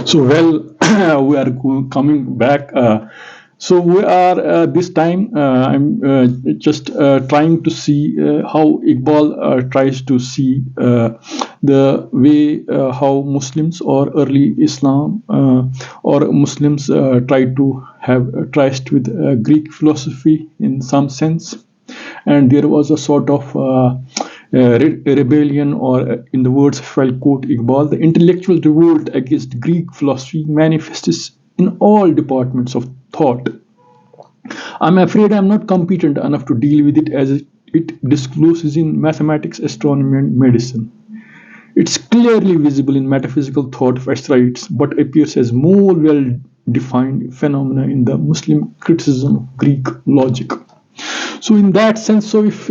So, well, we are coming back. So we are this time. I'm just trying to see how Iqbal tries to see the way how Muslims or early Islam or Muslims try to have trust with Greek philosophy in some sense, and there was a sort of rebellion, or in the words if I'll quote Iqbal, the intellectual revolt against Greek philosophy manifests in all departments of thought. I'm afraid I'm not competent enough to deal with it as it discloses in mathematics, astronomy, and medicine. It's clearly visible in metaphysical thought of Ash'arites, but appears as more well-defined phenomena in the Muslim criticism of Greek logic. So in that sense, so if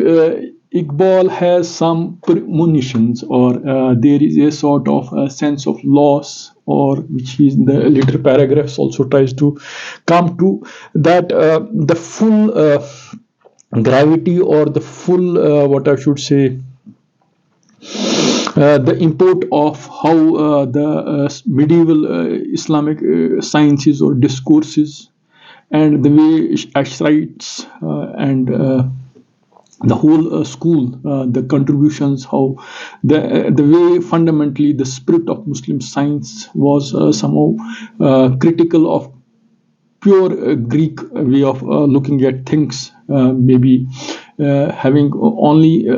Iqbal has some premonitions, or there is a sort of a sense of loss, or which he in the later paragraphs also tries to come to, that the full gravity, or the full what I should say, the import of how the medieval Islamic sciences or discourses, and the way Ash'arites and the whole school, the contributions, how the way fundamentally the spirit of Muslim science was somehow critical of pure Greek way of looking at things, maybe having only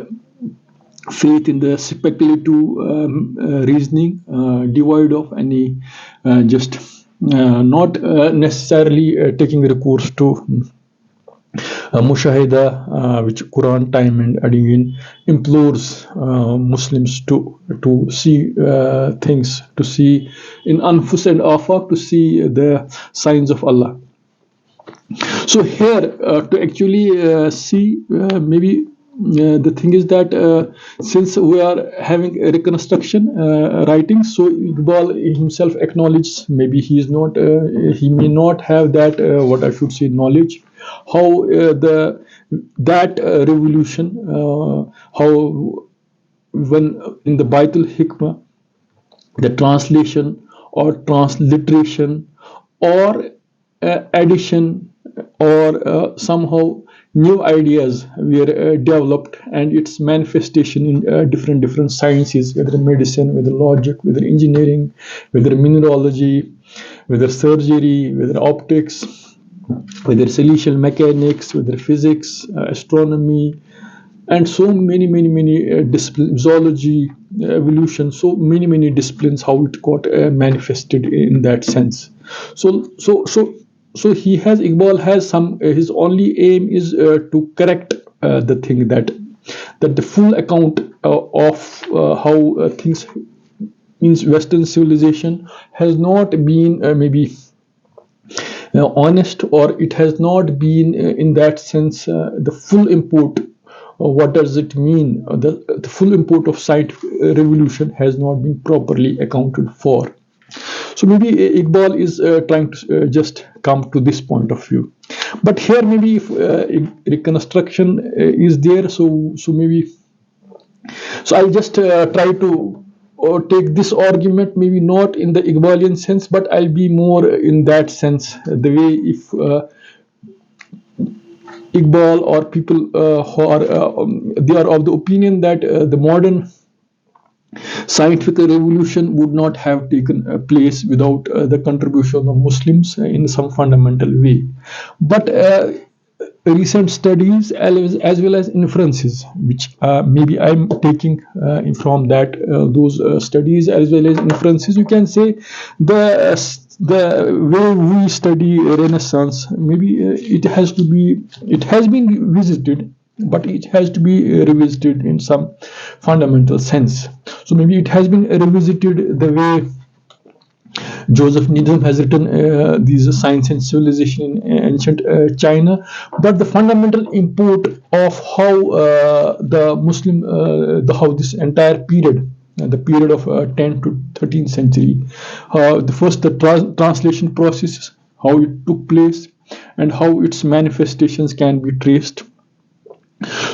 faith in the speculative reasoning, devoid of any just not necessarily taking recourse to mushahida, which Quran time and again implores Muslims to see things, to see in anfus and afaq, to see the signs of Allah. So here to actually see maybe the thing is that since we are having a reconstruction writing, so Iqbal himself acknowledges maybe he is not, he may not have that what I should say knowledge, how that revolution, how when in the Baitul Hikmah, the translation or transliteration or addition, or somehow new ideas were developed, and its manifestation in different sciences, whether medicine, whether logic, whether engineering, whether mineralogy, whether surgery, whether optics, whether celestial mechanics, whether physics, astronomy, and so many disciplines, zoology, evolution, so many disciplines, how it got manifested in that sense. So he has, Iqbal has some, his only aim is to correct the thing, that the full account of how things means Western civilization has not been maybe honest, or it has not been in that sense the full import. What does it mean? The full import of scientific revolution has not been properly accounted for. So maybe Iqbal is trying to just come to this point of view. But here maybe if reconstruction is there, so maybe, so I'll just try to take this argument, maybe not in the Iqbalian sense, but I'll be more in that sense, the way if Iqbal or people who are they are of the opinion that the modern scientific revolution would not have taken place without the contribution of Muslims in some fundamental way. But recent studies as well as inferences, which maybe I'm taking from that those studies as well as inferences, you can say the way we study Renaissance, maybe it has been visited, but it has to be revisited in some fundamental sense. So maybe it has been revisited the way Joseph Needham has written these Science and Civilization in ancient China, but the fundamental import of how the Muslim, how this entire period, the period of 10th to 13th century, the translation process, how it took place, and how its manifestations can be traced.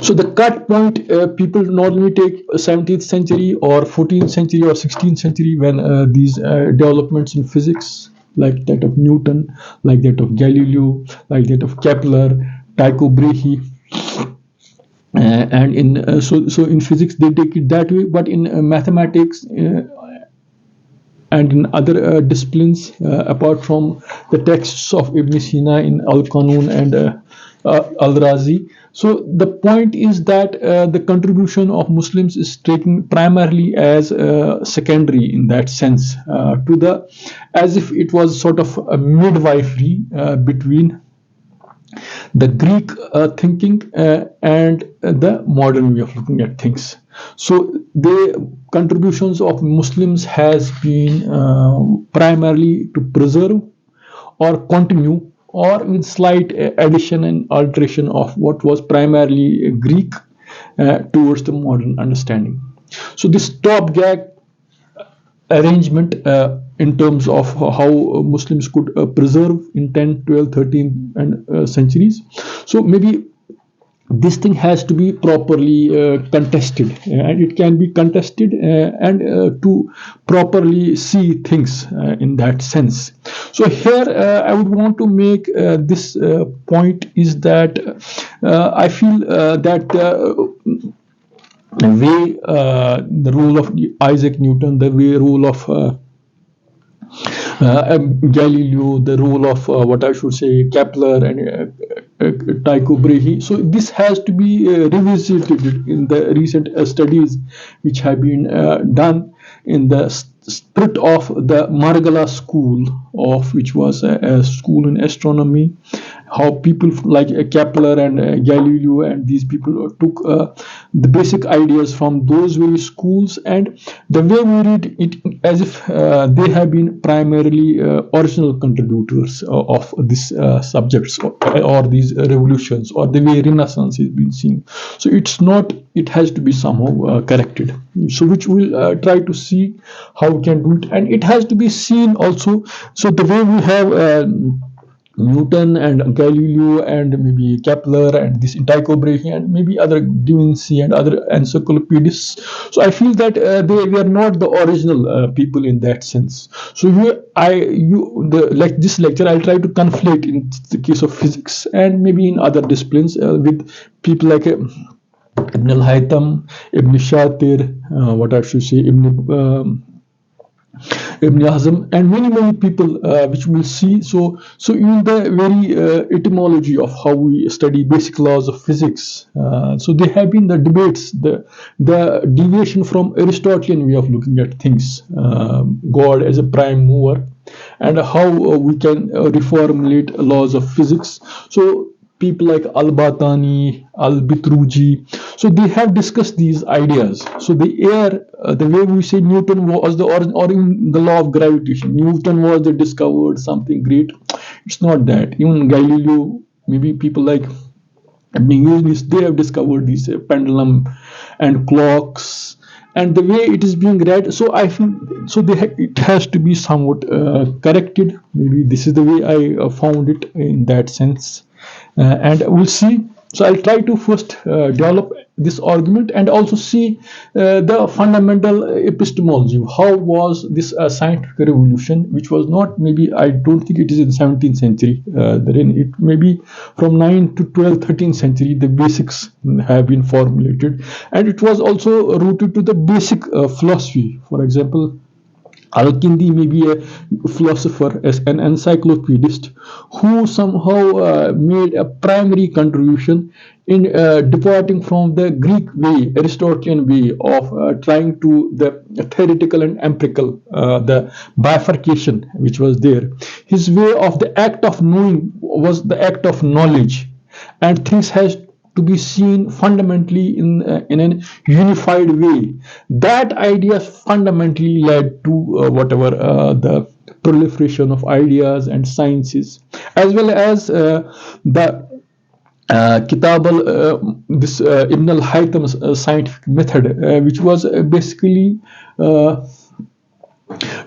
So the cut point, people normally take 17th century or 14th century or 16th century, when these developments in physics, like that of Newton, like that of Galileo, like that of Kepler, Tycho Brahe, and in so in physics they take it that way, but in mathematics and in other disciplines, apart from the texts of Ibn Sina in Al Qanun and Al Razi. So the point is that the contribution of Muslims is taken primarily as secondary in that sense, to the, as if it was sort of a midwifery between the Greek thinking and the modern way of looking at things. So the contributions of Muslims has been primarily to preserve or continue, or with slight addition and alteration of what was primarily Greek towards the modern understanding. So this stopgap arrangement in terms of how Muslims could preserve in 10, 12, 13 and centuries. So maybe this thing has to be properly contested, and it can be contested and to properly see things in that sense. So here I would want to make this point is that I feel that the way the role of Isaac Newton, the way role of Galileo, the role of what I should say Kepler and Tycho Brahe. So this has to be revisited in the recent studies which have been done in the spirit of the Margala school, of which was a school in astronomy. How people like Kepler and Galileo and these people took the basic ideas from those various schools, and the way we read it as if they have been primarily original contributors of these subjects, or these revolutions, or the way Renaissance is being seen. So it's not, it has to be somehow corrected. So which we'll try to see how we can do it, and it has to be seen also. So the way we have Newton and Galileo and maybe Kepler and this Tycho Brahe and maybe other Da Vinci and other encyclopedists. So I feel that they were not the original people in that sense. So like this lecture, I'll try to conflate in the case of physics and maybe in other disciplines with people like Ibn al-Haytham, Ibn Shatir, what I should say, Ibn Hazm, and many people which we'll see. So in the very etymology of how we study basic laws of physics, so there have been the debates, the deviation from Aristotelian way of looking at things, God as a prime mover, and how we can reformulate laws of physics. So people like Al-Batani, Al-Bitruji, so they have discussed these ideas. So the way we say Newton was the origin, or in the law of gravitation, Newton was the discovered something great. It's not that. Even Galileo, maybe people like they have discovered these pendulum and clocks, and the way it is being read. So I feel so it has to be somewhat corrected. Maybe this is the way I found it in that sense. And we'll see. So I'll try to first develop this argument and also see the fundamental epistemology. How was this scientific revolution, which was not, maybe I don't think it is in 17th century, it may be from 9 to 12, 13th century, the basics have been formulated. And it was also rooted to the basic philosophy. For example, Al-Kindi may be a philosopher, as an encyclopedist, who somehow made a primary contribution in departing from the Greek way, Aristotelian way of trying to the theoretical and empirical, the bifurcation which was there. His way of the act of knowing was the act of knowledge, and things has to be seen fundamentally in a unified way. That idea fundamentally led to whatever the proliferation of ideas and sciences, as well as the Kitab this Ibn al-Haytham's scientific method, which was basically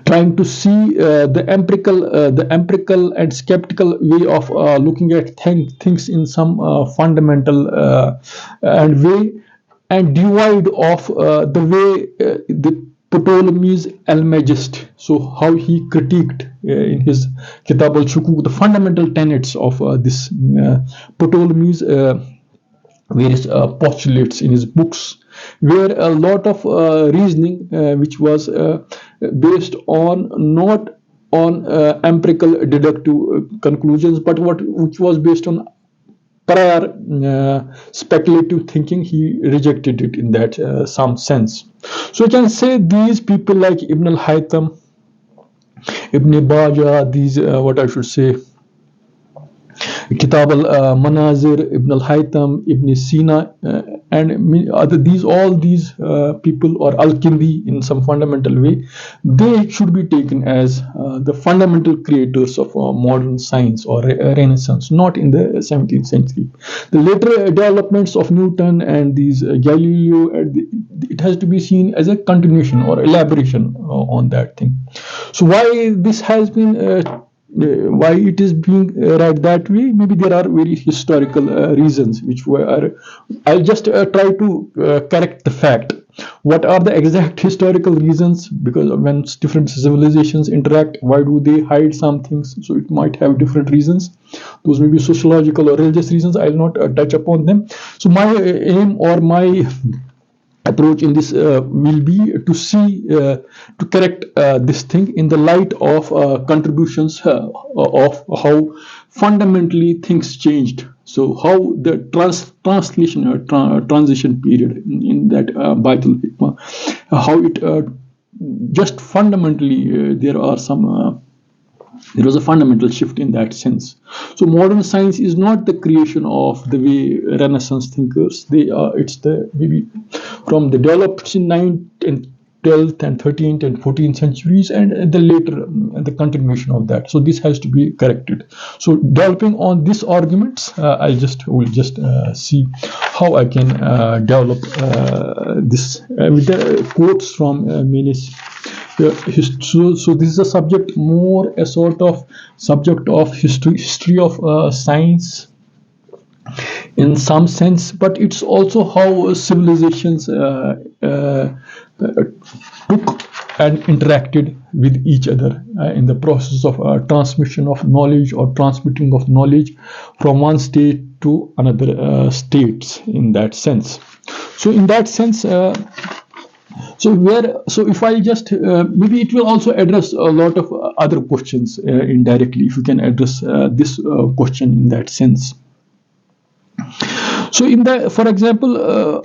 trying to see the empirical and skeptical way of looking at things in some fundamental and way, and divide of the way the Ptolemy's Almagest, so how he critiqued in his Kitab al-Shukuk the fundamental tenets of this Ptolemy's various postulates in his books, where a lot of reasoning which was based on not on empirical deductive conclusions, but which was based on prior speculative thinking, he rejected it in that some sense. So you can say these people like Ibn al-Haytham, Ibn Baja, these what I should say, Kitab al-Manazir, Ibn al-Haytham, Ibn Sina, and other these people, or al-Kindi in some fundamental way, they should be taken as the fundamental creators of modern science or Renaissance, not in the 17th century. The later developments of Newton and these Galileo, it has to be seen as a continuation or elaboration on that thing. So why this has been why it is being read that way, maybe there are very historical reasons which were, I'll just try to correct the fact. What are the exact historical reasons? Because when different civilizations interact, why do they hide some things? So it might have different reasons. Those may be sociological or religious reasons. I'll not touch upon them. So my aim or my approach in this will be to see to correct this thing in the light of contributions of how fundamentally things changed. So how the translation or transition period in that Baitul Hikmah, how it just fundamentally there was a fundamental shift in that sense. So modern science is not the creation of the way Renaissance thinkers. It's the maybe from the developed in 9th and 12th and 13th and 14th centuries, and the later the continuation of that. So this has to be corrected. So developing on these arguments, will just see how I can develop this with the quotes from Menes. So this is a subject, more a sort of subject of history of science in some sense, but it's also how civilizations took and interacted with each other in the process of transmission of knowledge or transmitting of knowledge from one state to another states in that sense. So in that sense, so if I just maybe it will also address a lot of other questions indirectly, if you can address this question in that sense. So for example,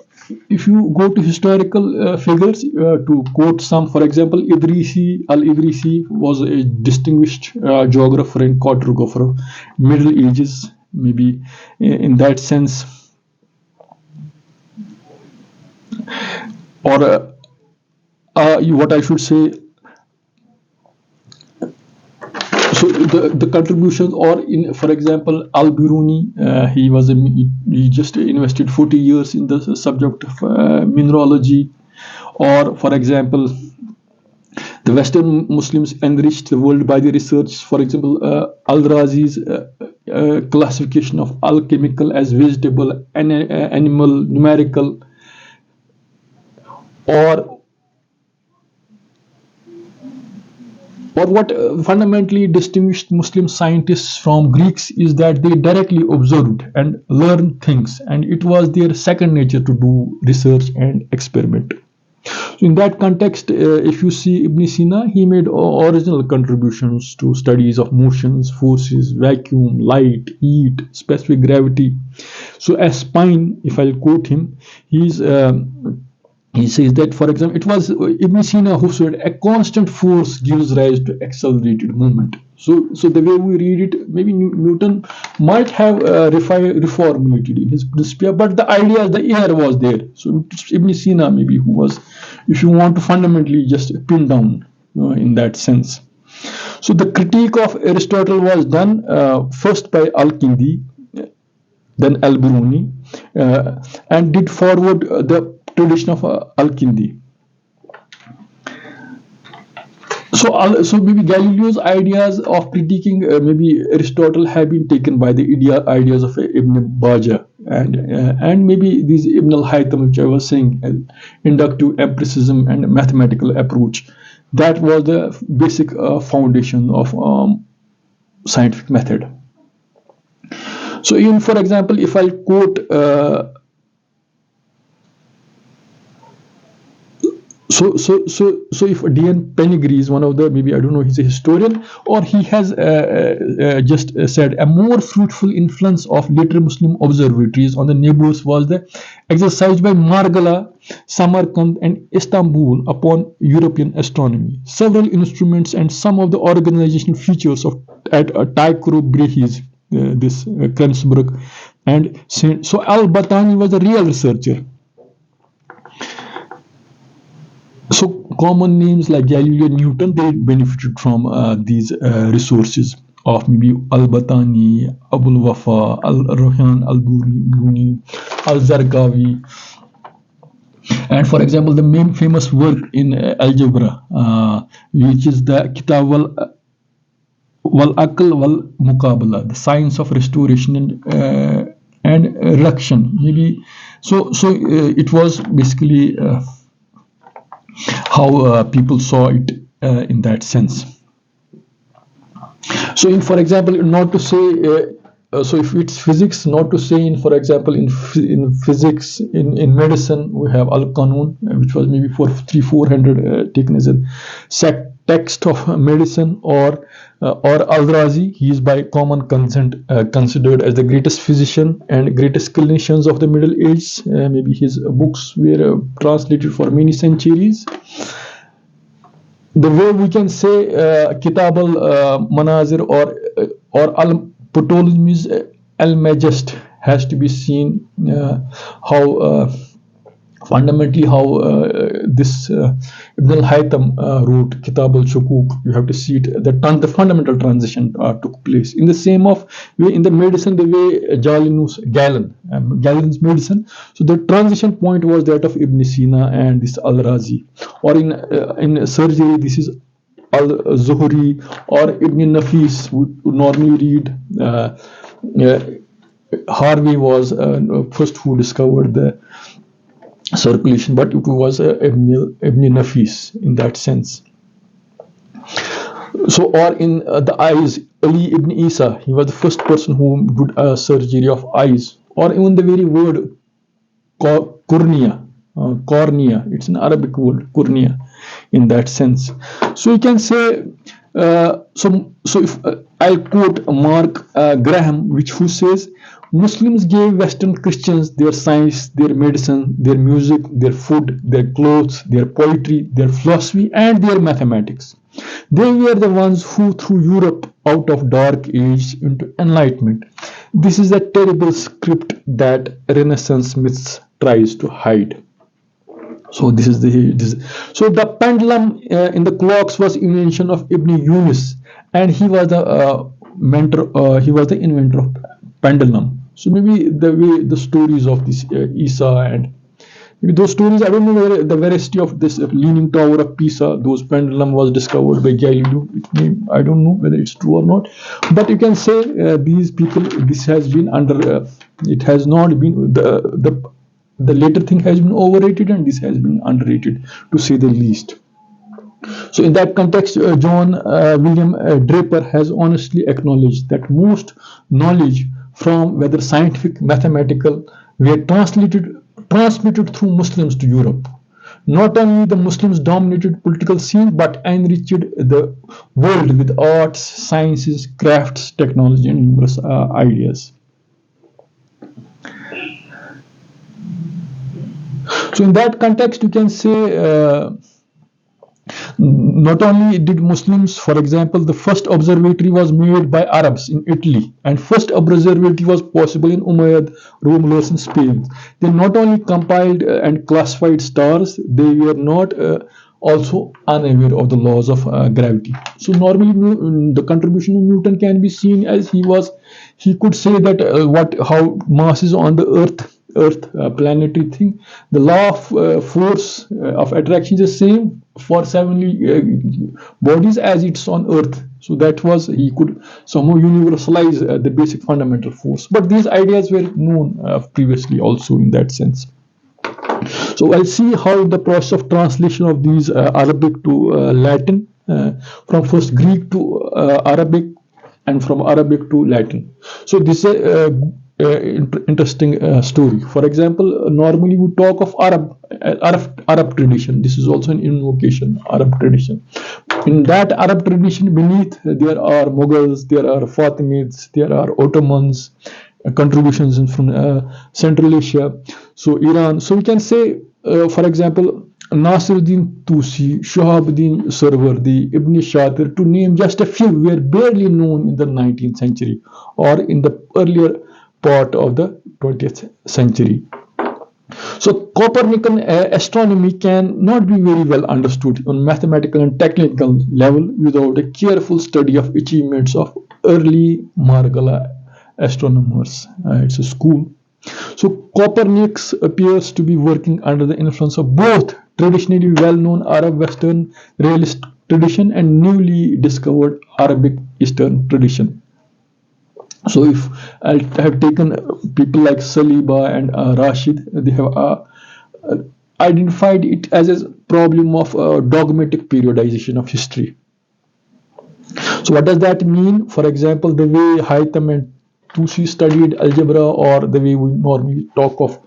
if you go to historical figures to quote some, for example, Al-Idrisi was a distinguished geographer and cartographer of Middle Ages, maybe in that sense, or what I should say. So the contributions, or in, for example, Al-Biruni, he just invested 40 years in the subject of mineralogy, or for example, the Western Muslims enriched the world by the research. For example, Al-Razi's classification of alchemical as vegetable, animal, numerical, or what fundamentally distinguished Muslim scientists from Greeks is that they directly observed and learned things, and it was their second nature to do research and experiment. So in that context, if you see Ibn Sina, he made original contributions to studies of motions, forces, vacuum, light, heat, specific gravity. So as Spine, if I'll quote him, he says that, for example, it was Ibn Sina who said a constant force gives rise to accelerated movement. So the way we read it, maybe Newton might have reformulated in his Principia, but the idea, the air was there. So it's Ibn Sina maybe who was, if you want to fundamentally just pin down in that sense. So the critique of Aristotle was done first by Al-Kindi, then Al-Biruni, and did forward the tradition of Al-Kindi. So maybe Galileo's ideas of critiquing maybe Aristotle have been taken by the ideas of Ibn Baja and maybe these Ibn al-Haytham, which I was saying, inductive empiricism and mathematical approach. That was the basic foundation of scientific method. So, even for example, if I quote so if D.N. Penegri is one of the, maybe I don't know, he's a historian, or he has just said a more fruitful influence of later Muslim observatories on the neighbors was the exercised by Margala, Samarkand, and Istanbul upon European astronomy. Several instruments and some of the organizational features of at Tycho Brahe's this Kensbrook and Saint. So Al-Batani was a real researcher. So common names like Galileo and Newton, they benefited from these resources of maybe Al-Batani, Abul Wafa, Al-Rohan, Al-Buni, Al-Zarqawi. And for example, the main famous work in algebra, which is the Kitab wal-Aql wal-Muqabala, the science of restoration and reduction. Maybe so it was basically how people saw it in that sense. So, in for example, not to say so if it's physics, not to say in, for example, in physics, in medicine, we have Al-Qanun, which was maybe for 300-400 taken as a text of medicine, or Al-Razi. He is by common consent considered as the greatest physician and greatest clinicians of the Middle Ages. Maybe his books were translated for many centuries. The way we can say Kitab al-Manazir or Al-Ptolemy's Al-Majest has to be seen how fundamentally how this Ibn al-Haytham wrote Kitab al-Shukuk. You have to see it, the fundamental transition took place. In the same of way, in the medicine, the way Galen's medicine, so the transition point was that of Ibn Sina and this Al-Razi. Or in surgery, this is Al-Zuhri or Ibn Nafis would normally read. Harvey was first who discovered the circulation, but it was Ibn Nafis in that sense. So, or in the eyes, Ali ibn Isa, he was the first person who did a surgery of eyes. Or even the very word cornea, it's an Arabic word, cornea, in that sense. So you can say, so if I'll quote Mark Graham, who says, Muslims gave Western Christians their science, their medicine, their music, their food, their clothes, their poetry, their philosophy, and their mathematics. They were the ones who threw Europe out of dark age into enlightenment. This is a terrible script that Renaissance myths tries to hide. So this is so the pendulum in the clocks was invention of Ibn Yunus, and he was the mentor. He was the inventor of pendulum. So maybe the stories of this Isa and maybe those stories, I don't know whether the veracity of this Leaning Tower of Pisa, those pendulum was discovered by Galileo. I don't know whether it's true or not, but you can say these people, this has been under. It has not been the later thing has been overrated, and this has been underrated, to say the least. So in that context, John William Draper has honestly acknowledged that most knowledge, from whether scientific, mathematical, were transmitted through Muslims to Europe. Not only the Muslims dominated political scene, but enriched the world with arts, sciences, crafts, technology, and numerous ideas. So in that context, you can say not only did Muslims, for example, the first observatory was made by Arabs in Italy, and first observatory was possible in Umayyad rulers in Spain. They not only compiled and classified stars, they were not also unaware of the laws of gravity. So normally the contribution of Newton can be seen as he could say that how mass is on the earth planetary thing, the law of force of attraction is the same for heavenly bodies as it's on earth. So that was, he could somehow universalize the basic fundamental force. But these ideas were known previously also in that sense. So I'll see how the process of translation of these Arabic to Latin, from first Greek to Arabic, and from Arabic to Latin. So this is interesting story. For example, normally we talk of Arab tradition. This is also an invocation, Arab tradition. In that Arab tradition, beneath there are Mughals, there are Fatimids, there are Ottomans, contributions from Central Asia, so Iran. So we can say, for example, Nasiruddin Tusi, Shahabuddin Sarwardi, Ibn Shatir, to name just a few, were barely known in the 19th century or in the earlier part of the 20th century. So Copernican astronomy can not be very well understood on mathematical and technical level without a careful study of achievements of early Margala astronomers. It's a school. So Copernicus appears to be working under the influence of both traditionally well-known Arab Western realist tradition and newly discovered Arabic Eastern tradition. So if I have taken people like Saliba and Rashid, they have identified it as a problem of dogmatic periodization of history. So what does that mean? For example, the way Haytham and Tusi studied algebra, or the way we normally talk of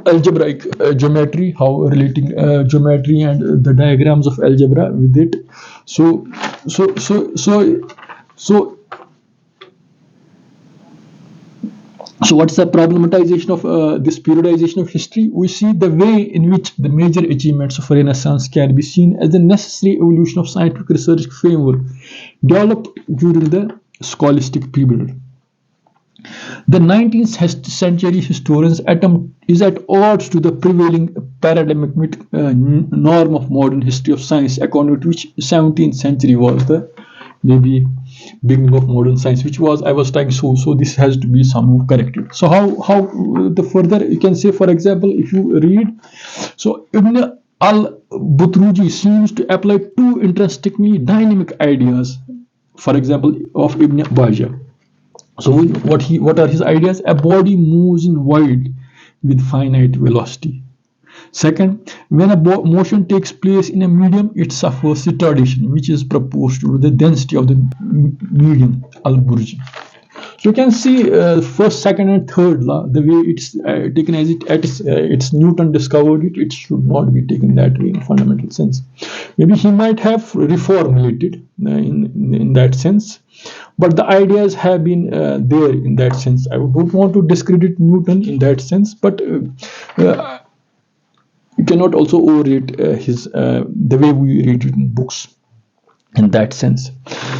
algebraic geometry, how relating geometry and the diagrams of algebra with it. So, so, so, so, so So what's the problematization of this periodization of history? We see the way in which the major achievements of Renaissance can be seen as the necessary evolution of scientific research framework developed during the scholastic period. The 19th century historians attempt is at odds to the prevailing paradigmatic norm of modern history of science, according to which 17th century was the maybe beginning of modern science, which was I was trying. So this has to be somehow corrected. So how the further you can say, for example, if you read, so Ibn al-Butruji seems to apply two interestingly dynamic ideas, for example, of Ibn Bajjah. So what are his ideas? A body moves in void with finite velocity. Second, when a motion takes place in a medium, it suffers retardation, which is proportional to the density of the medium, Al-Burji. So you can see first, second, and third law, the way it's taken as it's Newton discovered it, it should not be taken that way in fundamental sense. Maybe he might have reformulated in that sense, but the ideas have been there in that sense. I don't want to discredit Newton in that sense, but you cannot also overrate his the way we read it in books in that sense.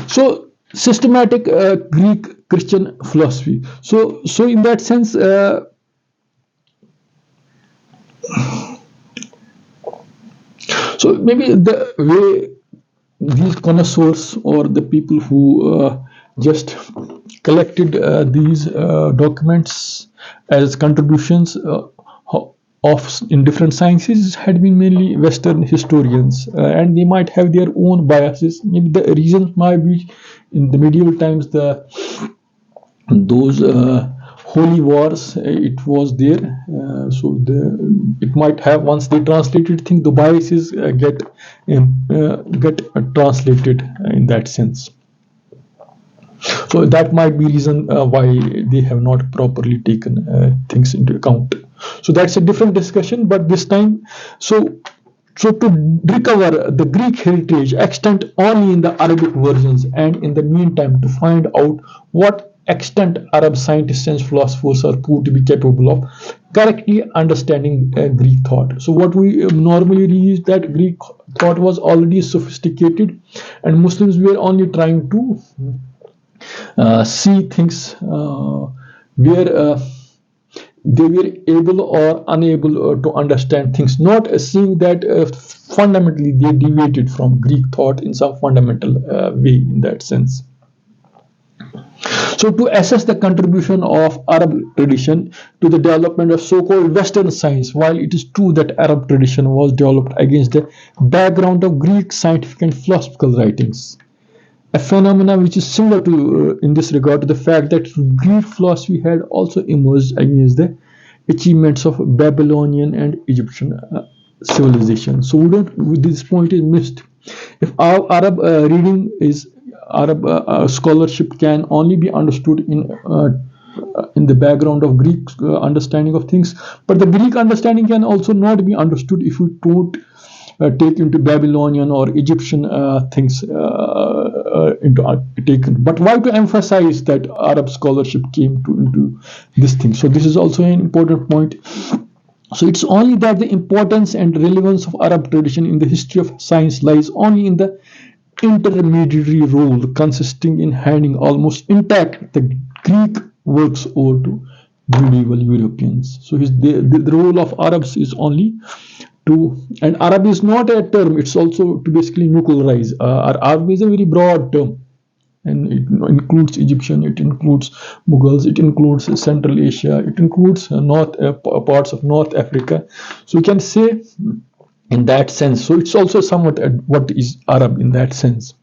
So systematic Greek Christian philosophy. So in that sense, so maybe the way these connoisseurs or the people who just collected these documents as contributions of in different sciences had been mainly Western historians, and they might have their own biases. Maybe the reasons might be in the medieval times those holy wars, it was there, so it might have, once they translated things, the biases get translated in that sense. So that might be reason why they have not properly taken things into account. So that's a different discussion, but this time, so to recover the Greek heritage extant only in the Arabic versions, and in the meantime to find out what extent Arab scientists and philosophers are proved to be capable of correctly understanding Greek thought. So what we normally read is that Greek thought was already sophisticated, and Muslims were only trying to see things where they were able or unable to understand things, not seeing that fundamentally they deviated from Greek thought in some fundamental way in that sense. So to assess the contribution of Arab tradition to the development of so-called Western science, while it is true that Arab tradition was developed against the background of Greek scientific and philosophical writings, a phenomena which is similar to in this regard to the fact that Greek philosophy had also emerged against the achievements of Babylonian and Egyptian civilization. So we don't. This point is missed. If our Arab reading is Arab scholarship can only be understood in the background of Greek understanding of things, but the Greek understanding can also not be understood if we don't take into Babylonian or Egyptian things into taken. But why to emphasize that Arab scholarship came to into this thing? So this is also an important point. So it's only that the importance and relevance of Arab tradition in the history of science lies only in the intermediary role consisting in handing almost intact the Greek works over to medieval Europeans. So the role of Arabs is only to, and Arab is not a term, it's also to basically nuclearize. Arab is a very broad term, and it includes Egyptian, it includes Mughals, it includes Central Asia, it includes North parts of North Africa. So we can say in that sense. So it's also somewhat what is Arab in that sense.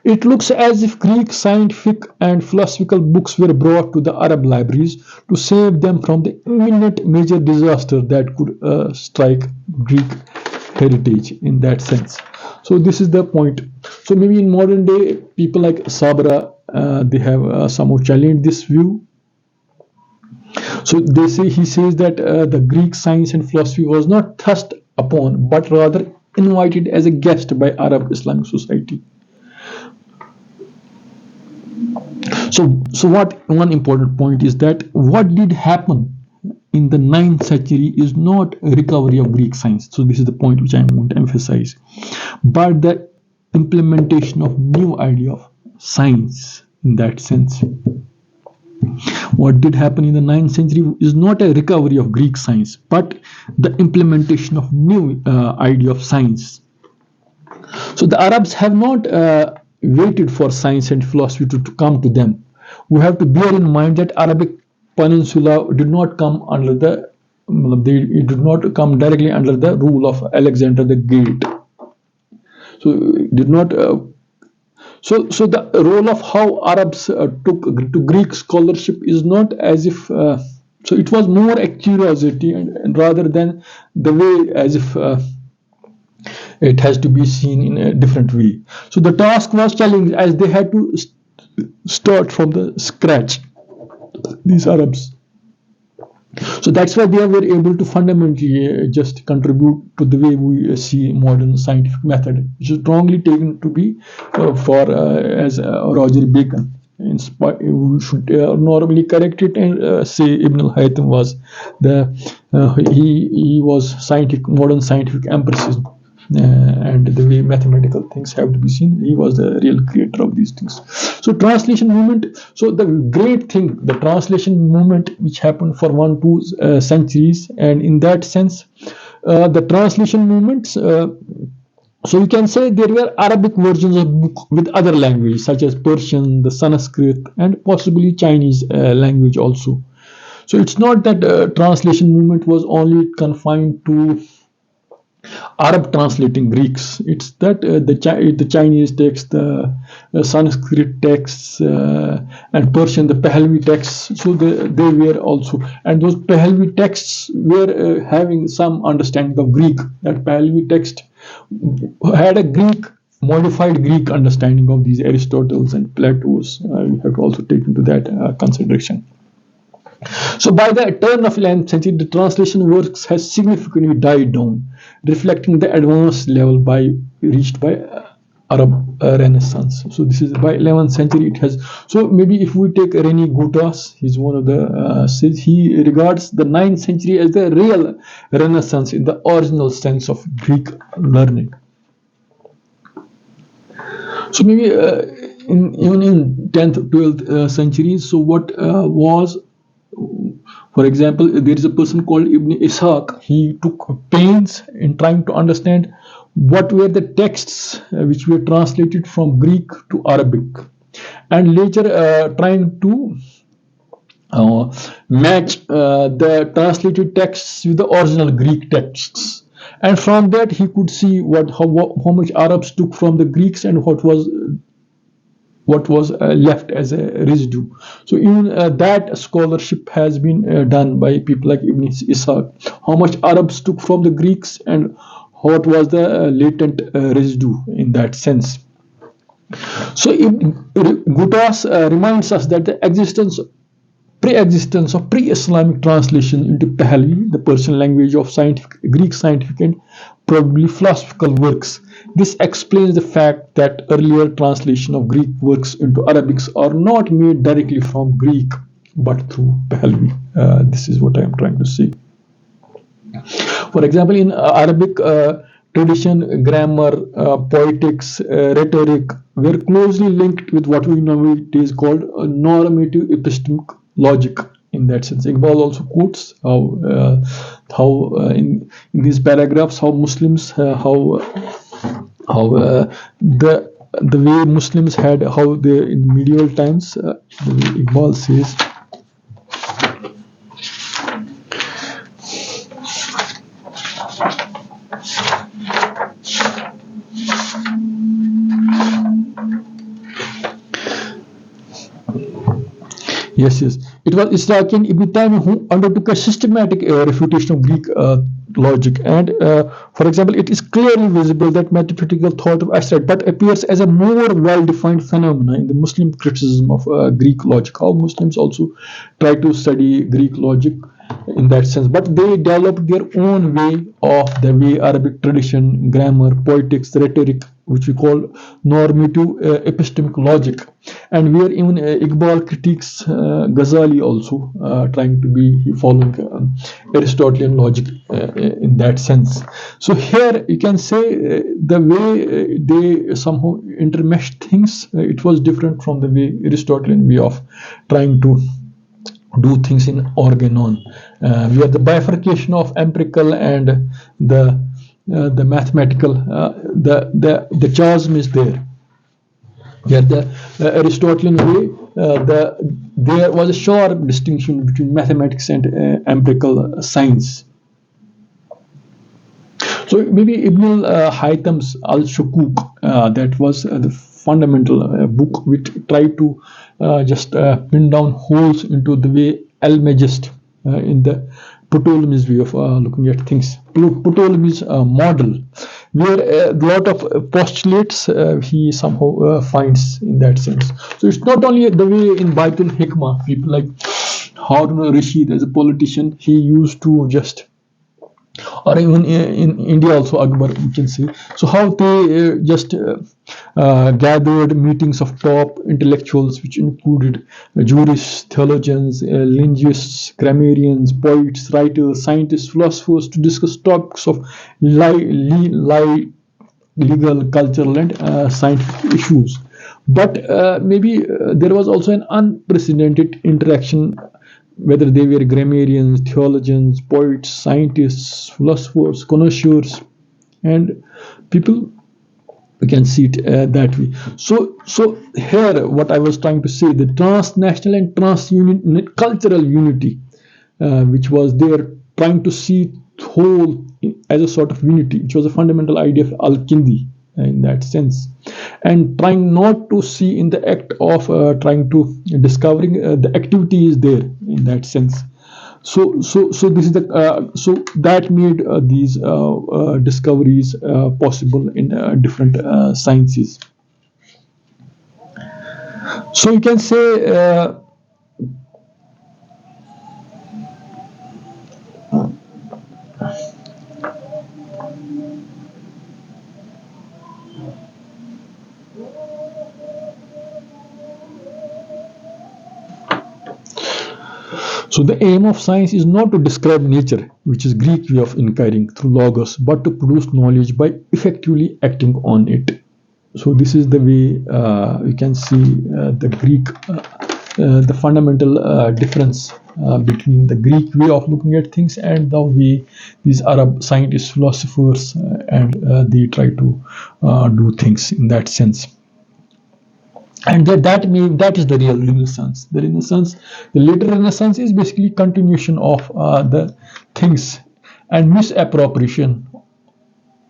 It looks as if Greek scientific and philosophical books were brought to the Arab libraries to save them from the imminent major disaster that could strike Greek heritage in that sense. So this is the point. So maybe in modern day, people like Sabra, they have somewhat challenged this view. So they say he says that the Greek science and philosophy was not thrust upon, but rather invited as a guest by Arab Islamic society. So what one important point is that what did happen in the 9th century is not a recovery of Greek science. So this is the point which I want to emphasize, but the implementation of new idea of science in that sense. What did happen in the 9th century is not a recovery of Greek science, but the implementation of new idea of science. So the Arabs have not waited for science and philosophy to come to them. We have to bear in mind that Arabic Peninsula did not come under it did not come directly under the rule of Alexander the Great. So it did not. So the role of how Arabs took to Greek scholarship is not as if. So it was more a curiosity, and rather than the way as if. It has to be seen in a different way. So the task was challenging as they had to start from the scratch, these Arabs. So that's why they were able to fundamentally just contribute to the way we see modern scientific method, which is strongly taken to be for as Roger Bacon. We should normally correct it and say Ibn al-Haytham was he was modern scientific empiricism. And the way mathematical things have to be seen, he was the real creator of these things. So translation movement. So the great thing, the translation movement, which happened for 1-2 centuries, and in that sense, the translation movements. So you can say there were Arabic versions of book with other languages such as Persian, the Sanskrit, and possibly Chinese language also. So it's not that translation movement was only confined to Arab translating Greeks. It's that the Chinese text, the Sanskrit texts, and Persian, the Pahlavi texts. So they were also, and those Pahlavi texts were having some understanding of Greek. That Pahlavi text had a modified Greek understanding of these Aristotles and Plato's. You have to also take into that consideration. So by the turn of 11th century, the translation works has significantly died down, reflecting the advanced level reached by Arab Renaissance. So this is by 11th century it has. So maybe if we take René Goutas, he's one of the he regards the 9th century as the real Renaissance in the original sense of Greek learning. So maybe even in 10th, 12th centuries, so what was, for example, there is a person called Ibn Ishaq. He took pains in trying to understand what were the texts which were translated from Greek to Arabic, and later trying to match the translated texts with the original Greek texts. And from that, he could see how much Arabs took from the Greeks and what was what was left as a residue. So even that scholarship has been done by people like Ibn Ishaq. How much Arabs took from the Greeks and what was the latent residue in that sense. So Gutas reminds us that the pre-existence of pre-Islamic translation into Pahlavi, the Persian language of Greek scientific and probably philosophical works. This explains the fact that earlier translation of Greek works into Arabics are not made directly from Greek but through Pahlavi. This is what I am trying to say. For example, in Arabic tradition, grammar, poetics, rhetoric were closely linked with what we nowadays called normative epistemic logic. In that sense, Iqbal also quotes in these paragraphs how Muslims how the way Muslims had how they in medieval times. The way Iqbal says. Yes, yes. It was Ishaq and Ibn Taymiyyah who undertook a systematic refutation of Greek logic. And, for example, it is clearly visible that mathematical thought of Aristotle but appears as a more well-defined phenomenon in the Muslim criticism of Greek logic. How Muslims also try to study Greek logic in that sense, but they developed their own way of the way Arabic tradition, grammar, poetics, rhetoric, which we call normative epistemic logic, and where even Iqbal critiques Ghazali also, trying to be following Aristotelian logic in that sense. So here you can say the way they somehow intermeshed things, it was different from the way Aristotelian way of trying to do things in organon. We have the bifurcation of empirical and the mathematical. The chasm is there. Yeah, the Aristotelian way, there was a sharp distinction between mathematics and empirical science. So maybe Ibn al-Haytham's Al-Shukuk, that was the fundamental book which tried to just pin down holes into the way Al-Majest in the Ptolemy's way of looking at things. Ptolemy's model, where a lot of postulates he somehow finds in that sense. So it's not only the way in Baitul Hikmah, people like Harun al-Rashid as a politician, he used to just, or even in India also Akbar, we can say. So how they just gathered meetings of top intellectuals, which included jurists, theologians, linguists, grammarians, poets, writers, scientists, philosophers, to discuss topics of legal, cultural, and scientific issues. But maybe there was also an unprecedented interaction, whether they were grammarians, theologians, poets, scientists, philosophers, connoisseurs, and people. We can see it that way. So here, what I was trying to say, the transnational and cultural unity, which was there, trying to see whole as a sort of unity, which was a fundamental idea of Al-Kindi in that sense, and trying not to see in the act of trying to discovering the activity is there in that sense. So this is the so that made these discoveries possible in different sciences. So you can say so the aim of science is not to describe nature, which is Greek way of inquiring through logos, but to produce knowledge by effectively acting on it. So this is the way you can see the Greek, the fundamental difference between the Greek way of looking at things and the way these Arab scientists, philosophers, and they try to do things in that sense. And that is the real Renaissance. The Renaissance, the later Renaissance, is basically continuation of the things, and misappropriation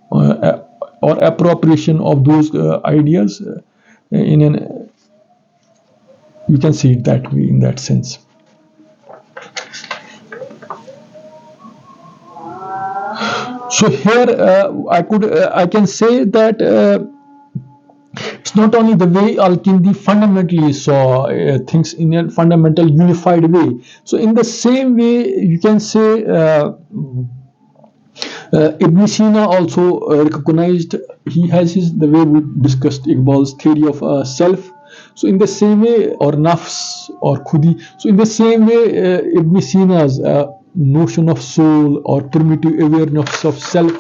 or appropriation of those ideas in an We can see it that way in that sense. So here I can say that it's not only the way Al-Kindi fundamentally saw things in a fundamental unified way. So in the same way, you can say Ibn Sina also recognized, he has his, the way we discussed Iqbal's theory of self. So in the same way, or nafs or khudi. So in the same way, Ibn Sina's notion of soul or primitive awareness of self,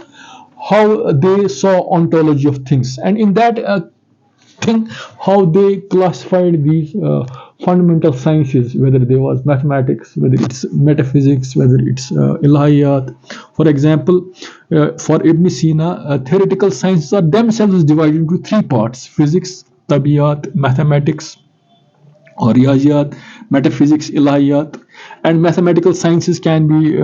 how they saw ontology of things, and in that thing, how they classified these fundamental sciences, whether they was mathematics, whether it's metaphysics, whether it's ilahiyat. For example, for Ibn Sina, theoretical sciences are themselves divided into three parts: physics, tabiyat, mathematics, or riyaziyat, metaphysics, ilahiyat. And mathematical sciences can be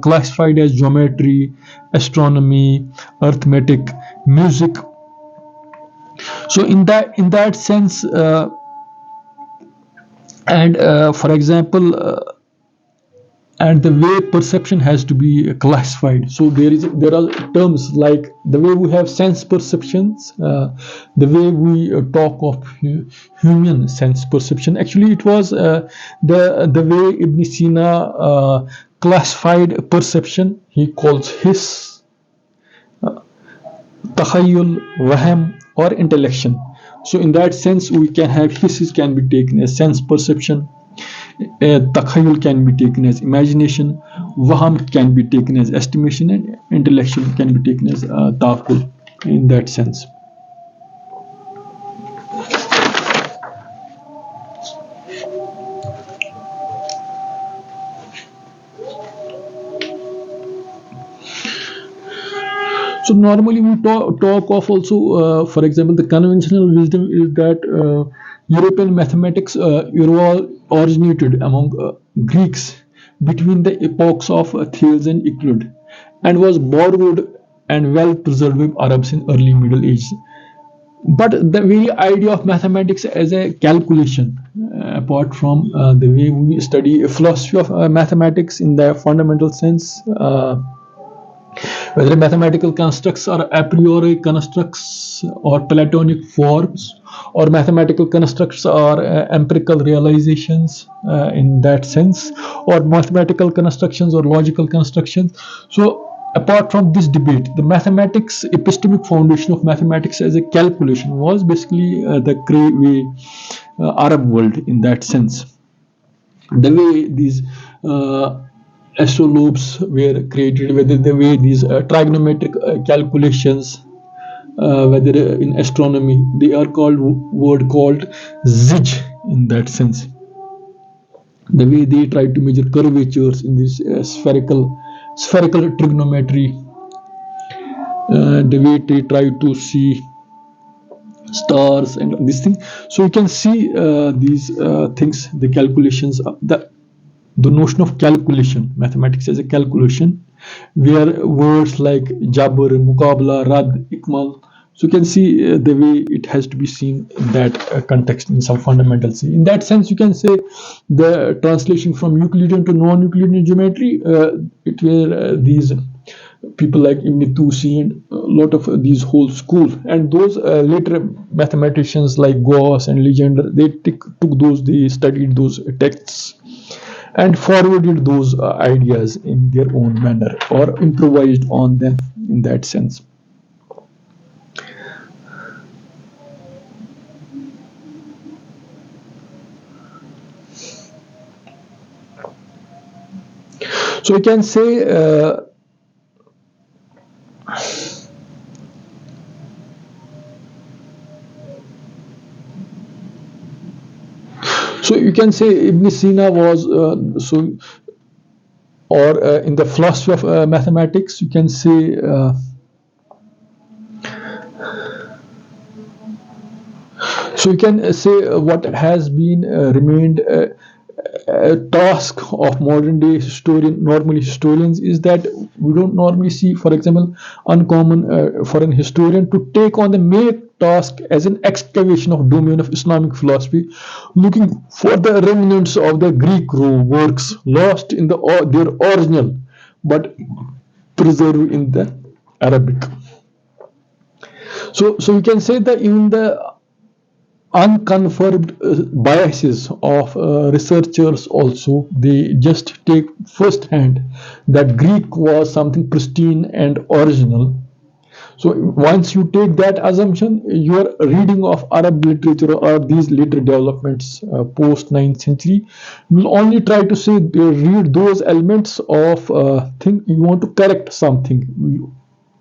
classified as geometry, astronomy, arithmetic, music. So in that sense, and for example, and the way perception has to be classified. So there are terms like the way we have sense perceptions, the way we talk of human sense perception. Actually, it was the way Ibn Sina classified perception. He calls his takhayul, wahm, or intellection. So in that sense, we can have hisses can be taken as sense perception, takhayul can be taken as imagination, waham can be taken as estimation, and intellection can be taken as taqul in that sense. So normally we talk of also, for example, the conventional wisdom is that European mathematics originated among Greeks between the epochs of Thales and Euclid, and was borrowed and well preserved by Arabs in early Middle Ages. But the very idea of mathematics as a calculation, apart from the way we study philosophy of mathematics in the fundamental sense, whether mathematical constructs are a priori constructs or Platonic forms, or mathematical constructs are empirical realizations in that sense, or mathematical constructions or logical constructions. So, apart from this debate, the mathematics, epistemic foundation of mathematics as a calculation was basically the Arab world in that sense. The way these astrolabes were created, whether the way these trigonometric calculations, whether in astronomy, they are called word called zij in that sense. The way they try to measure curvatures in this spherical trigonometry, the way they try to see stars and this thing. So you can see these things, the calculations, the notion of calculation, mathematics as a calculation, where words like jabr, muqabla, rad, ikmal. So you can see the way it has to be seen in that context in some fundamental sense. In that sense, you can say the translation from Euclidean to non-Euclidean geometry, it were these people like Ibn Tusi and a lot of these whole school, and those later mathematicians like Gauss and Legendre, they they studied those texts and forwarded those ideas in their own manner or improvised on them in that sense. So we can say so you can say Ibn Sina was or in the philosophy of mathematics, you can say so you can say what has been remained a task of modern day normally historians, is that we don't normally see, for example, uncommon for an historian to take on the task as an excavation of domain of Islamic philosophy, looking for the remnants of the Greek works lost in their original, but preserved in the Arabic. So we can say that even the unconfirmed biases of researchers also, they just take first hand that Greek was something pristine and original. So once you take that assumption, your reading of Arab literature or these later developments post 9th century will only try to say read those elements of thing you want to correct something,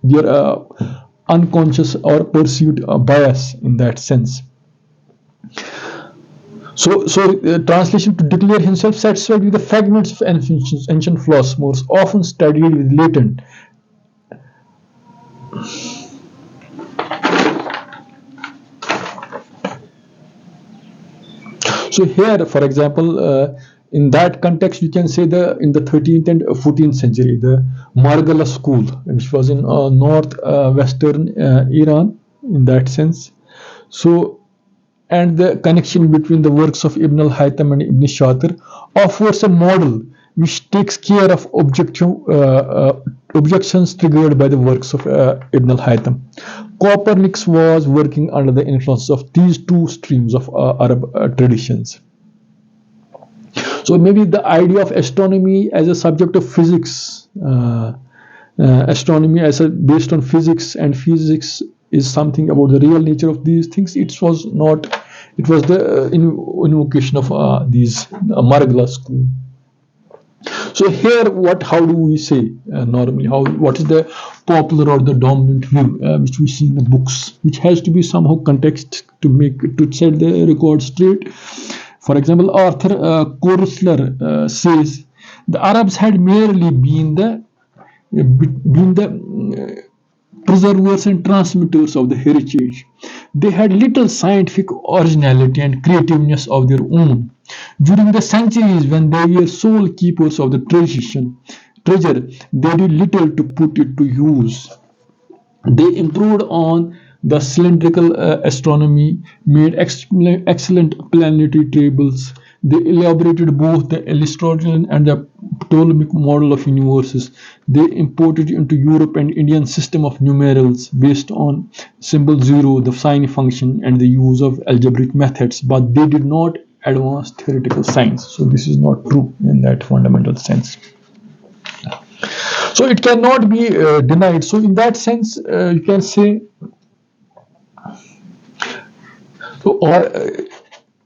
your unconscious or perceived bias in that sense. So translation to declare himself satisfied with the fragments of ancient philosophers, often studied with latent. So here, for example, in that context, you can say in the 13th and 14th century, the Margala school, which was in northwestern Iran, in that sense. So, and the connection between the works of Ibn al-Haytham and Ibn Shatir offers a model which takes care of objections triggered by the works of Ibn al-Haytham. Copernicus was working under the influence of these two streams of Arab traditions. So maybe the idea of astronomy as a subject of physics, astronomy as based on physics, and physics is something about the real nature of these things. It was not. It was the invocation of these Margla school. So here, how do we say normally? What is the popular or the dominant view which we see in the books, which has to be somehow context to set the record straight. For example, Arthur Koestler says the Arabs had merely been the preservers and transmitters of the heritage. They had little scientific originality and creativeness of their own. During the centuries when they were sole keepers of the treasure, they did little to put it to use. They improved on the cylindrical astronomy, made excellent planetary tables. They elaborated both the Aristotelian and the Ptolemaic model of universes. They imported into Europe an Indian system of numerals based on symbol zero, the sine function, and the use of algebraic methods, but they did not advance theoretical science. So this is not true in that fundamental sense. So it cannot be denied. So in that sense, you can say,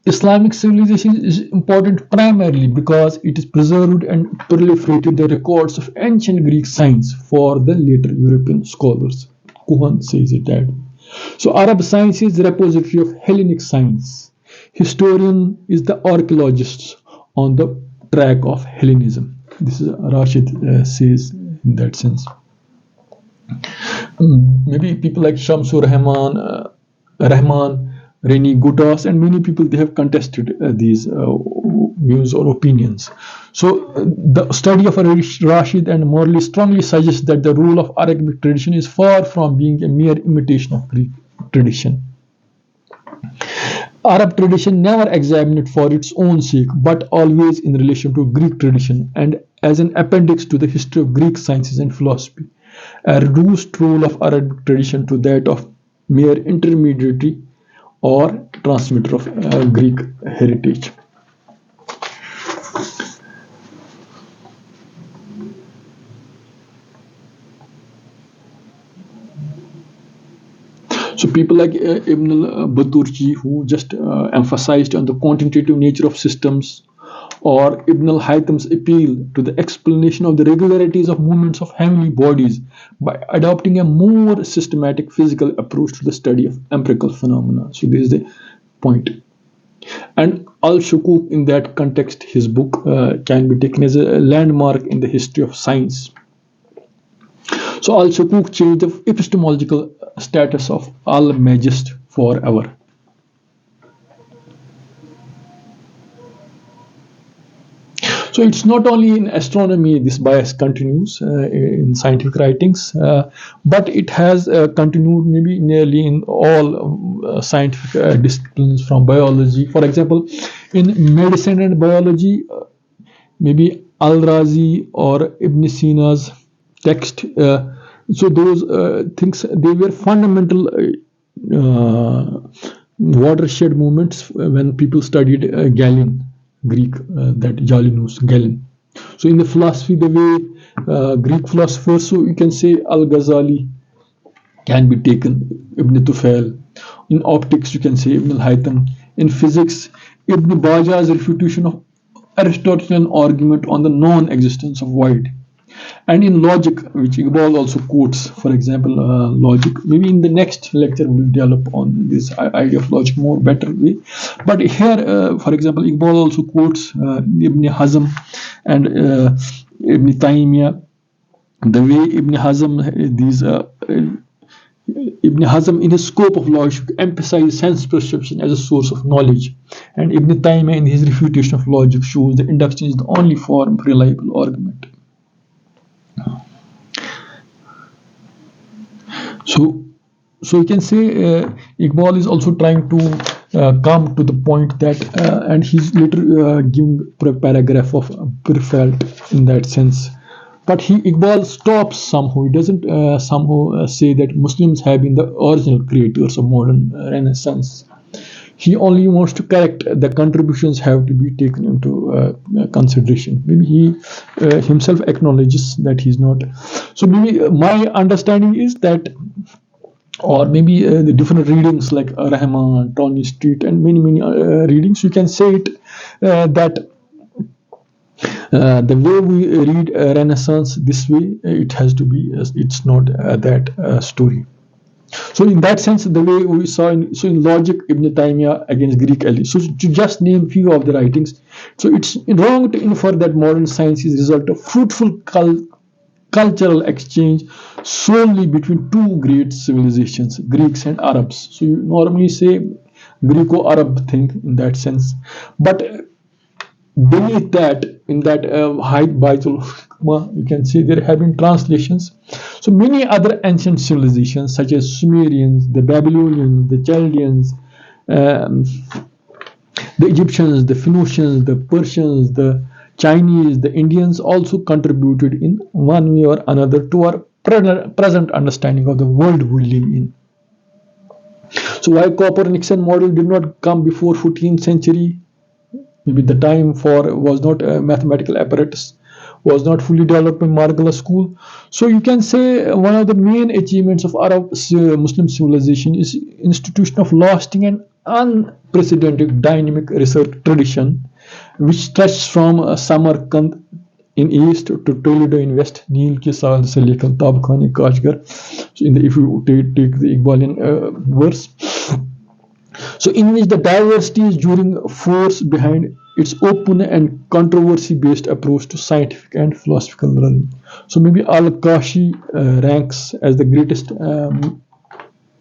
Islamic civilization is important primarily because it is preserved and proliferated the records of ancient Greek science for the later European scholars. Kuhan says it that. So Arab science is the repository of Hellenic science. Historian is the archaeologist on the track of Hellenism. This is Rashid says in that sense. Maybe people like Shamsur Rahman, Reni Gutas, and many people, they have contested these views or opinions. So the study of Rashid and Morley strongly suggests that the role of Arabic tradition is far from being a mere imitation of Greek tradition. Arab tradition never examined it for its own sake, but always in relation to Greek tradition and as an appendix to the history of Greek sciences and philosophy. A reduced role of Arabic tradition to that of mere intermediary or transmitter of Greek heritage. So people like Ibn al-Baturji, who just emphasized on the quantitative nature of systems, or Ibn al-Haytham's appeal to the explanation of the regularities of movements of heavenly bodies by adopting a more systematic physical approach to the study of empirical phenomena. So this is the point. And Al-Shukuk, in that context, his book can be taken as a landmark in the history of science. So Al-Shukuk changed the epistemological status of Al-Magist forever. So it's not only in astronomy this bias continues in scientific writings, but it has continued maybe nearly in all scientific disciplines from biology. For example, in medicine and biology, maybe Al-Razi or Ibn Sina's text. So those things, they were fundamental watershed moments when people studied Galen, Greek, that Jalinus, Galen. So in the philosophy, the way Greek philosophers, so you can say Al-Ghazali can be taken, Ibn Tufail. In optics, you can say Ibn al-Haytham. In physics, Ibn Baja's refutation of Aristotelian argument on the non-existence of void. And in logic, which Iqbal also quotes, for example, logic. Maybe in the next lecture we'll develop on this idea of logic more better way. But here, for example, Iqbal also quotes Ibn Hazm and Ibn Taymiyyah. The way Ibn Hazm, Ibn Hazm in his scope of logic emphasizes sense perception as a source of knowledge, and Ibn Taymiyyah in his refutation of logic shows that induction is the only form of reliable argument. So you can say Iqbal is also trying to come to the point that, and he's later giving a paragraph of Perfelt in that sense. But Iqbal stops somehow. He doesn't somehow say that Muslims have been the original creators of modern Renaissance. He only wants to correct the contributions have to be taken into consideration. Maybe he himself acknowledges that he's not. So maybe my understanding is that, or maybe the different readings like Rahman, Tony Street, and many readings, you can say it that the way we read Renaissance this way, it has to be, it's not that story. So in that sense, the way we saw in logic, Ibn Taymiyyah against Greek elites. So to just name few of the writings, so it's wrong to infer that modern science is a result of fruitful cultural exchange solely between two great civilizations, Greeks and Arabs. So you normally say Greco-Arab thing in that sense, but beneath that, in that height Baitul Hikmah, you can see there have been translations. So many other ancient civilizations, such as Sumerians, the Babylonians, the Chaldeans, the Egyptians, the Phoenicians, the Persians, the Chinese, the Indians, also contributed in one way or another to our present understanding of the world we live in. So why Copernican model did not come before 14th century? Maybe the time for was not a mathematical apparatus, was not fully developed in Margala school. So you can say one of the main achievements of Arab Muslim civilization is institution of lasting and unprecedented dynamic research tradition, which stretches from Samarkand in east to Toledo in west, Nil ke saal se lekar Tabkhane Kashgar. So if you take the Iqbalian verse, so in which the diversity is during force behind its open and controversy-based approach to scientific and philosophical learning. So maybe Al-Kashi ranks as the greatest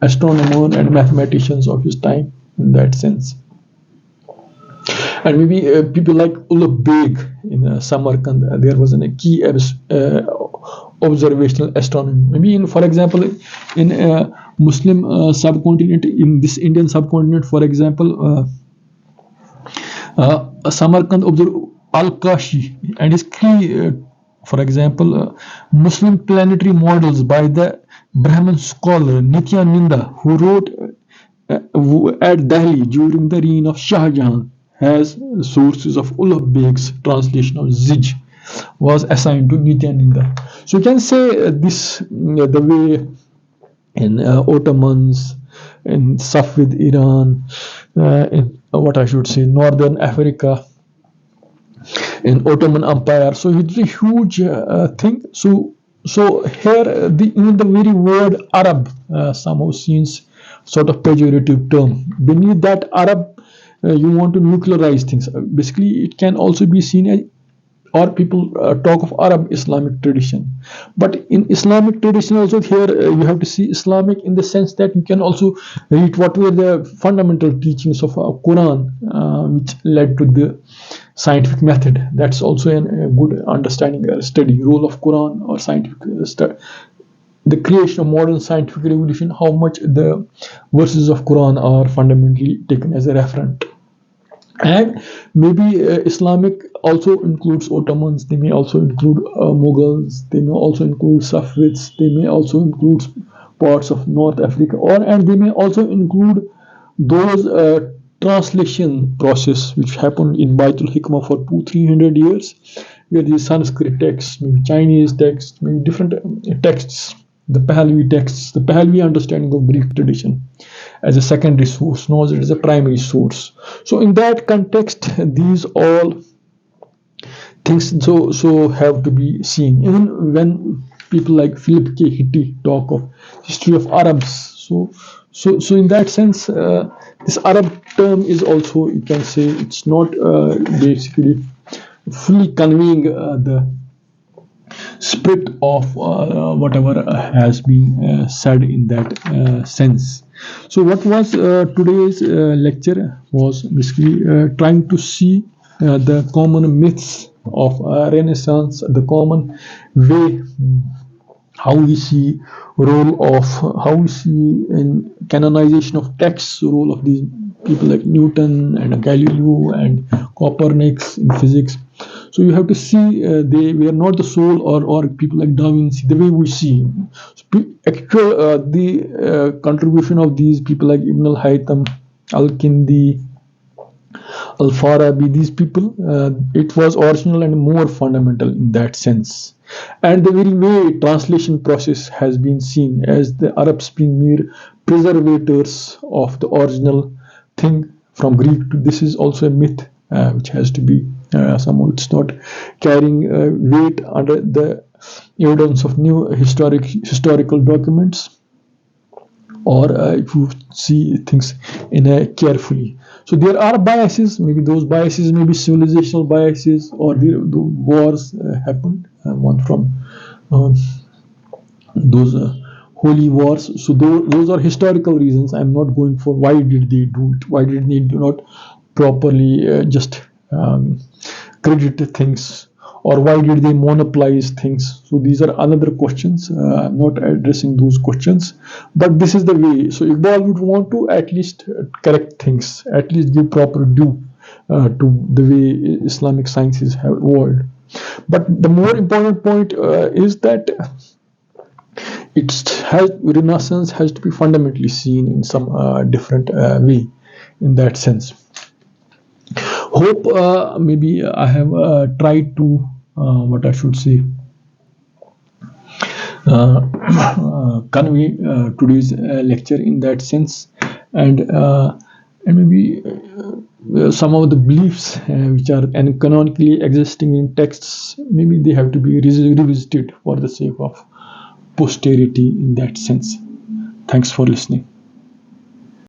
astronomer and mathematicians of his time in that sense. And maybe people like Ulugh Beg in Samarkand, there was a key observational astronomy. Maybe for example, in Muslim subcontinent, in this Indian subcontinent, for example, Samarkand observed Al-Kashi and his key, for example, Muslim planetary models by the Brahmin scholar Nityananda, who wrote at Delhi during the reign of Shah Jahan, has sources of Ulugh Beg's translation of Zij was assigned to Nityananda. So you can say this the way in Ottomans, in Safavid Iran, in what I should say, Northern Africa, in Ottoman Empire. So it's a huge thing. So here even the very word Arab somehow seems sort of pejorative term. Beneath that Arab, you want to nuclearize things. Basically, it can also be seen as, or people talk of Arab Islamic tradition. But in Islamic tradition also here you have to see Islamic in the sense that you can also read what were the fundamental teachings of Quran, which led to the scientific method. That's also a good understanding, study role of Quran or scientific the creation of modern scientific revolution, how much the verses of Quran are fundamentally taken as a reference. And maybe Islamic also includes Ottomans, they may also include Mughals, they may also include Safavids, they may also include parts of North Africa, or and they may also include those translation process which happened in Baitul Hikmah for 200-300 years, where the Sanskrit texts, maybe Chinese texts, maybe different texts, the Pahlavi texts, the Pahlavi understanding of Greek tradition as a secondary source, knows it as a primary source. So in that context, these all things have to be seen. Even when people like Philip K. Hitti talk of history of Arabs, so in that sense, this Arab term is also, you can say, it's not basically fully conveying the spirit of whatever has been said in that sense. So, what was today's lecture was basically trying to see the common myths of Renaissance, the common way how we see role of how we see in canonization of texts role of these people like Newton and Galileo and Copernicus in physics. So you have to see they were not the soul, or people like Da Vinci, the way we see actual the contribution of these people like Ibn al-Haytham, Al-Kindi, Al-Farabi, these people, it was original and more fundamental in that sense. And the very way translation process has been seen as the Arabs being mere preservators of the original thing from Greek to this is also a myth which has to be somehow it's not carrying weight under the evidence of new historical documents, or if you see things in a carefully. So there are biases. Maybe those biases may be civilizational biases, or the wars happened. One from uh, those holy wars. So those are historical reasons. I'm not going for why did they do it? Why did they do not properly just credit things, or why did they monopolize things? So these are another questions. I'm not addressing those questions, but this is the way. So Iqbal would want to at least correct things, at least give proper due to the way Islamic sciences have evolved. But the more important point is that Renaissance has to be fundamentally seen in some different way in that sense. Hope maybe I have tried to what I should say convey today's lecture in that sense, and maybe some of the beliefs which are canonically existing in texts, maybe they have to be revisited for the sake of posterity in that sense. Thanks for listening.